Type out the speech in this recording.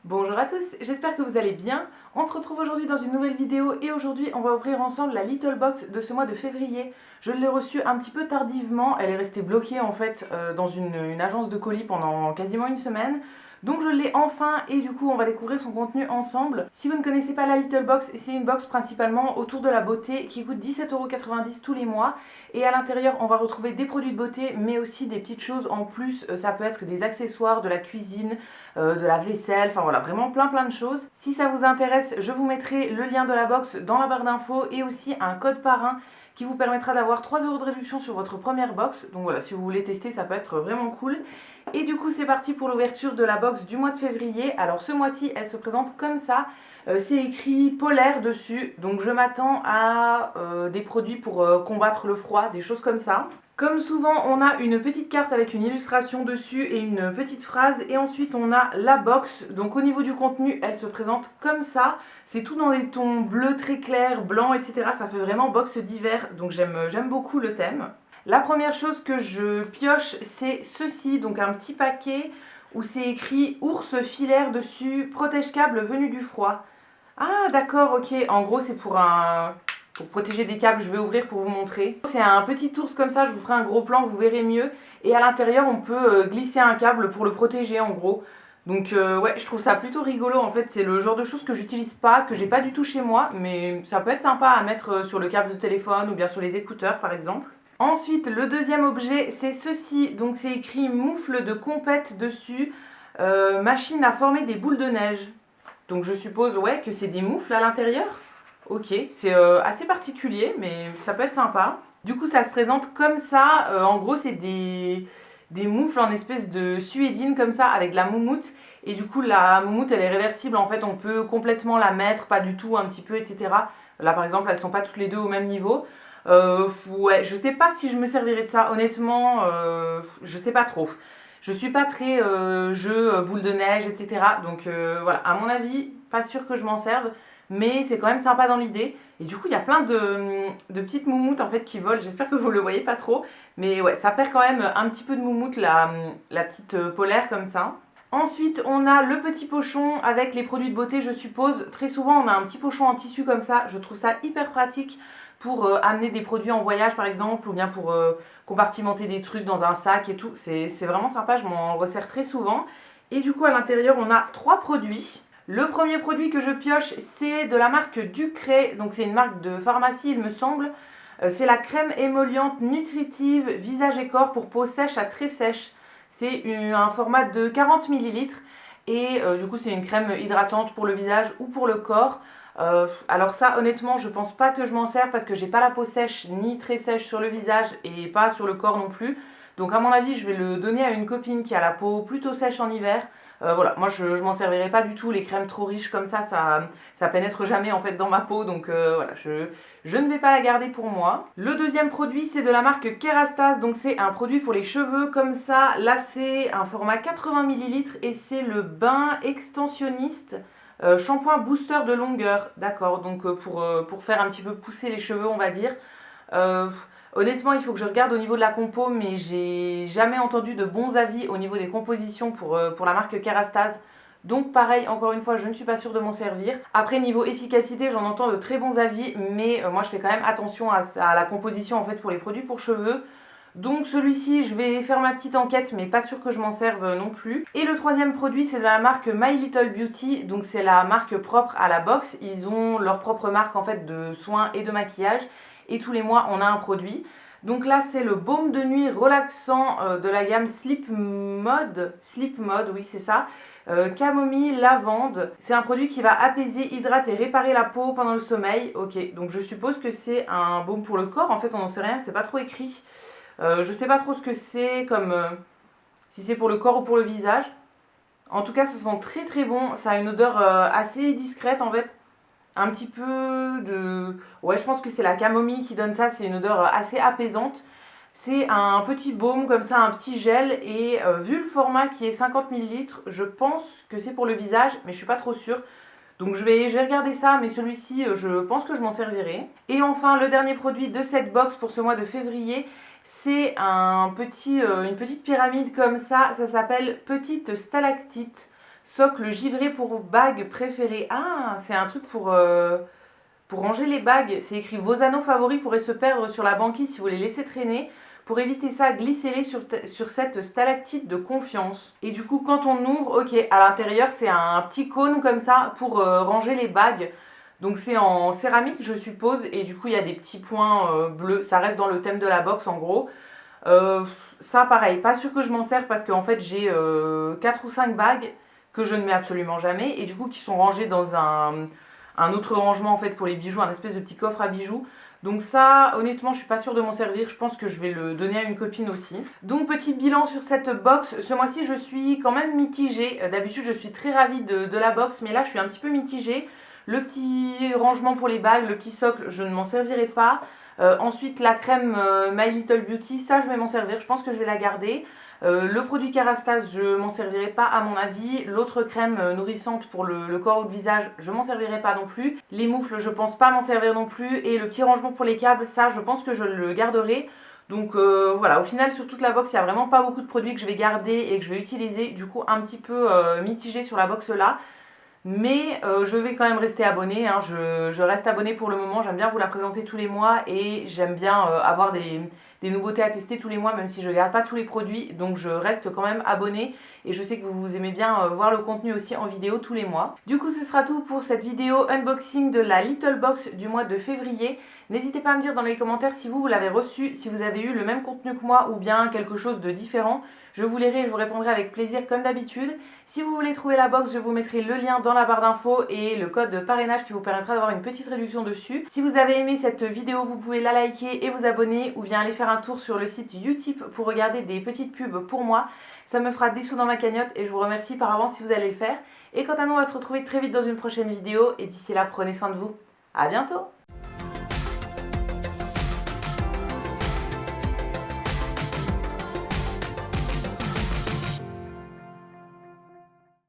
Bonjour à tous, j'espère que vous allez bien. On se retrouve aujourd'hui dans une nouvelle vidéo et aujourd'hui on va ouvrir ensemble la Little Box de ce mois de février. Je l'ai reçue un petit peu tardivement, elle est restée bloquée en fait dans une agence de colis pendant quasiment une semaine. Donc je l'ai enfin et du coup on va découvrir son contenu ensemble. Si vous ne connaissez pas la Little Box, c'est une box principalement autour de la beauté qui coûte 17,90 € tous les mois. Et à l'intérieur on va retrouver des produits de beauté mais aussi des petites choses en plus. Ça peut être des accessoires, de la cuisine, de la vaisselle, enfin voilà, vraiment plein de choses. Si ça vous intéresse, je vous mettrai le lien de la box dans la barre d'infos et aussi un code parrain qui vous permettra d'avoir 3 € de réduction sur votre première box. Donc voilà, si vous voulez tester, ça peut être vraiment cool. Et du coup, c'est parti pour l'ouverture de la box du mois de février. Alors ce mois-ci, elle se présente comme ça. C'est écrit polaire dessus, donc je m'attends à des produits pour combattre le froid, des choses comme ça. Comme souvent, on a une petite carte avec une illustration dessus et une petite phrase. Et ensuite, on a la box. Donc au niveau du contenu, elle se présente comme ça. C'est tout dans des tons bleus très clairs, blancs, etc. Ça fait vraiment box d'hiver. Donc j'aime beaucoup le thème. La première chose que je pioche, c'est ceci. Donc un petit paquet où c'est écrit ours filaire dessus, protège-câble venu du froid. Ah d'accord, ok. En gros, c'est pour protéger des câbles. Je vais ouvrir pour vous montrer. C'est un petit ours comme ça, je vous ferai un gros plan, vous verrez mieux. Et à l'intérieur, on peut glisser un câble pour le protéger en gros. Donc ouais, je trouve ça plutôt rigolo en fait. C'est le genre de choses que j'utilise pas, que j'ai pas du tout chez moi. Mais ça peut être sympa à mettre sur le câble de téléphone ou bien sur les écouteurs par exemple. Ensuite, le deuxième objet, c'est ceci. Donc c'est écrit moufle de compète dessus. Machine à former des boules de neige. Donc je suppose ouais que c'est des moufles à l'intérieur. Ok, c'est assez particulier, mais ça peut être sympa. Du coup, ça se présente comme ça. En gros, c'est des moufles en espèce de suédine comme ça, avec de la moumoute. Et du coup, la moumoute, elle est réversible. En fait, on peut complètement la mettre, pas du tout, un petit peu, etc. Là, par exemple, elles sont pas toutes les deux au même niveau. Ouais, je sais pas si je me servirais de ça. Honnêtement, je sais pas trop. Je suis pas très jeu, boule de neige, etc. Donc voilà, à mon avis, pas sûr que je m'en serve. Mais c'est quand même sympa dans l'idée. Et du coup, il y a plein de petites moumoutes en fait qui volent. J'espère que vous le voyez pas trop. Mais ouais, ça perd quand même un petit peu de moumoute, la petite polaire comme ça. Ensuite, on a le petit pochon avec les produits de beauté, je suppose. Très souvent, on a un petit pochon en tissu comme ça. Je trouve ça hyper pratique pour amener des produits en voyage, par exemple, ou bien pour compartimenter des trucs dans un sac et tout. C'est vraiment sympa, je m'en resserre très souvent. Et du coup, à l'intérieur, on a 3 produits. Le premier produit que je pioche, c'est de la marque Ducray. Donc, c'est une marque de pharmacie, il me semble. C'est la crème émolliente nutritive visage et corps pour peau sèche à très sèche. C'est un format de 40 ml et du coup c'est une crème hydratante pour le visage ou pour le corps. Alors ça honnêtement je pense pas que je m'en sers parce que j'ai pas la peau sèche ni très sèche sur le visage et pas sur le corps non plus. Donc à mon avis je vais le donner à une copine qui a la peau plutôt sèche en hiver. Voilà, moi je m'en servirai pas du tout, les crèmes trop riches comme ça pénètre jamais en fait dans ma peau, donc voilà, je ne vais pas la garder pour moi. Le deuxième produit c'est de la marque Kerastase, donc c'est un produit pour les cheveux comme ça, là c'est un format 80 ml et c'est le bain extensionniste shampoing booster de longueur, d'accord, donc pour faire un petit peu pousser les cheveux on va dire. Honnêtement, il faut que je regarde au niveau de la compo, mais j'ai jamais entendu de bons avis au niveau des compositions pour la marque Kerastase. Donc pareil, encore une fois, je ne suis pas sûre de m'en servir. Après, niveau efficacité, j'en entends de très bons avis, mais moi je fais quand même attention à la composition en fait pour les produits pour cheveux. Donc celui-ci, je vais faire ma petite enquête, mais pas sûr que je m'en serve non plus. Et le troisième produit, c'est de la marque My Little Beauty, donc c'est la marque propre à la box. Ils ont leur propre marque en fait de soins et de maquillage. Et tous les mois, on a un produit. Donc là, c'est le baume de nuit relaxant de la gamme Sleep Mode. Sleep Mode, oui, c'est ça. Camomille, lavande. C'est un produit qui va apaiser, hydrater et réparer la peau pendant le sommeil. Ok, donc je suppose que c'est un baume pour le corps. En fait, on n'en sait rien, c'est pas trop écrit. Je sais pas trop ce que c'est, comme si c'est pour le corps ou pour le visage. En tout cas, ça sent très très bon. Ça a une odeur assez discrète en fait. Un petit peu de... Ouais, je pense que c'est la camomille qui donne ça. C'est une odeur assez apaisante. C'est un petit baume comme ça, un petit gel. Et vu le format qui est 50 ml, je pense que c'est pour le visage, mais je suis pas trop sûre. Donc je vais regarder ça, mais celui-ci, je pense que je m'en servirai. Et enfin, le dernier produit de cette box pour ce mois de février, c'est une petite pyramide comme ça s'appelle Petite Stalactite. Socle givré pour bague préférée. Ah, c'est un truc pour ranger les bagues. C'est écrit vos anneaux favoris pourraient se perdre sur la banquise si vous les laissez traîner. Pour éviter ça, glissez-les sur cette stalactite de confiance. Et du coup, quand on ouvre, ok, à l'intérieur, c'est un petit cône comme ça pour ranger les bagues. Donc c'est en céramique, je suppose, et du coup, il y a des petits points bleus. Ça reste dans le thème de la box, en gros. Ça, pareil, pas sûr que je m'en sers parce qu'en fait, j'ai 4 ou 5 bagues que je ne mets absolument jamais et du coup, qui sont rangées dans un autre rangement en fait pour les bijoux, un espèce de petit coffre à bijoux. Donc ça, honnêtement, je suis pas sûre de m'en servir. Je pense que je vais le donner à une copine aussi. Donc petit bilan sur cette box. Ce mois-ci, je suis quand même mitigée. D'habitude, je suis très ravie de la box, mais là, je suis un petit peu mitigée. Le petit rangement pour les bagues, le petit socle, je ne m'en servirai pas. Ensuite, la crème My Little Beauty, ça, je vais m'en servir. Je pense que je vais la garder. Le produit Kerastase, je m'en servirai pas à mon avis. L'autre crème nourrissante pour le corps ou le visage, je m'en servirai pas non plus. Les moufles, je pense pas m'en servir non plus. Et le petit rangement pour les câbles, ça, je pense que je le garderai. Donc voilà, au final sur toute la box, il n'y a vraiment pas beaucoup de produits que je vais garder et que je vais utiliser. Du coup, un petit peu mitigé sur la box là. Mais je vais quand même rester abonnée, hein. Je reste abonnée pour le moment, j'aime bien vous la présenter tous les mois et j'aime bien avoir des nouveautés à tester tous les mois, même si je ne garde pas tous les produits, donc je reste quand même abonnée et je sais que vous aimez bien voir le contenu aussi en vidéo tous les mois. Du coup ce sera tout pour cette vidéo unboxing de la Little Box du mois de février. N'hésitez pas à me dire dans les commentaires si vous l'avez reçu, si vous avez eu le même contenu que moi ou bien quelque chose de différent. Je vous lirai et je vous répondrai avec plaisir comme d'habitude. Si vous voulez trouver la box, je vous mettrai le lien dans la barre d'infos et le code de parrainage qui vous permettra d'avoir une petite réduction dessus. Si vous avez aimé cette vidéo, vous pouvez la liker et vous abonner ou bien aller faire un tour sur le site Utip pour regarder des petites pubs pour moi. Ça me fera des sous dans ma cagnotte et je vous remercie par avance si vous allez le faire. Et quant à nous, on va se retrouver très vite dans une prochaine vidéo et d'ici là, prenez soin de vous. À bientôt!